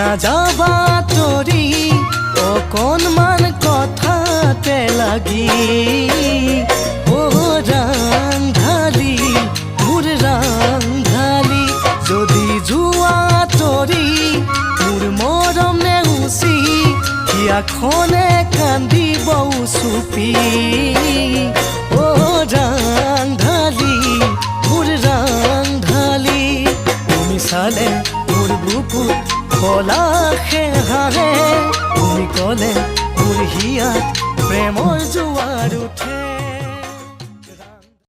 না যাবা তরি অকণমান কথাতে লাগি ও ৰাংধালি মোৰ ৰাংধালি যদি যোৱা তৰি মোৰ মৰম নেউচি হিয়াখনে কান্দিব চুপি ও ৰাংধালি মোৰ ৰাংধালি তুমি চালে মোৰ বুকুত পলাশে হাঁহে তুমি ক'লে মোৰ হিয়াত প্ৰেমৰ জোৱাৰ উঠে।